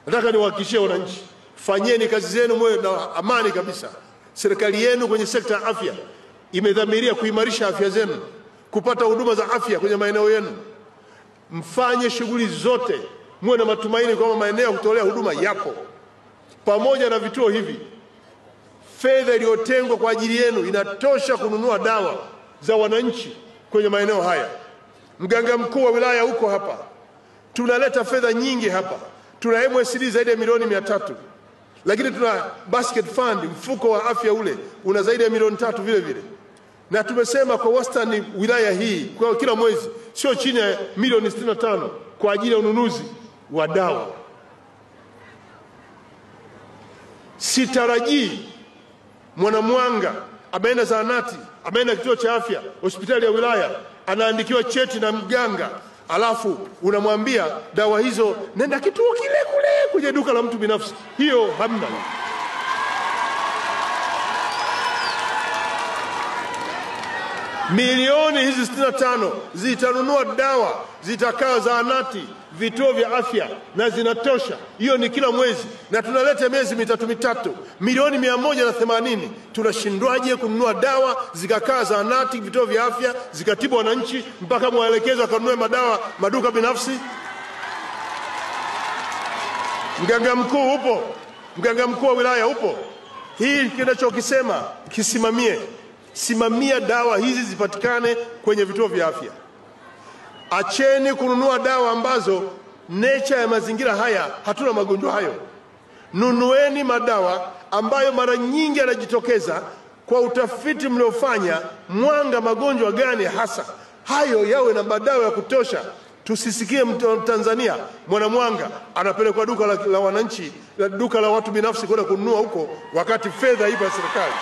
Nataka niwahakikishie wananchi, fanyeni kazi zenu mwe na amani kabisa. Serikali yenu kwenye sekta ya afya imedhamiria kuimarisha afya zenu, kupata huduma za afya kwenye maeneo yenu. Mfanye shughuli zote, mwe na matumaini kwamba maeneo ya kutolea huduma yapo. Pamoja na vituo hivi, fedha iliyotengwa kwa ajili yenu inatosha kununua dawa za wananchi kwenye maeneo haya. Mganga mkuu wa wilaya huko hapa, tunaleta fedha nyingi hapa. Tuna MSD zaidi ya milioni 300, lakini tuna basket fund, mfuko wa afya ule una zaidi ya milioni 3 vile vile. Na tumesema kwa wastani wilaya hii kwa kila mwezi sio chini ya milioni 65 kwa ajili ya ununuzi wa dawa. Sitarajii Mwanamwanga ameenda zahanati, ameenda kituo cha afya, hospitali ya wilaya, anaandikiwa cheti na mganga, alafu unamwambia dawa hizo nenda kituo kile kule kwenye duka la mtu binafsi. Hiyo hamna. Milioni hizi 65 zitanunua dawa, zitakaa zahanati, vituo vya afya, na zinatosha. Hiyo ni kila mwezi, na tunaleta miezi mitatu. Milioni 180. Tunashindwaje kununua dawa zikakaa zahanati, vituo vya afya, zikatibu wananchi mpaka mwelekezo akanunue madawa maduka binafsi? Mganga mkuu upo, mganga mkuu wa wilaya upo. Hii kinachokisema kisimamie. Simamia dawa hizi zipatikane kwenye vituo vya afya. Acheni kununua dawa ambazo nature ya mazingira haya hatuna magonjwa hayo. Nunueni madawa ambayo mara nyingi yanajitokeza kwa utafiti mliofanya, Mwanga magonjwa gani hasa. Hayo yawe na madawa ya kutosha. Tusisikie Tanzania Mwanamwanga anapelekwa duka la wananchi, duka la watu binafsi kwenda kununua huko wakati fedha ipo ya serikali.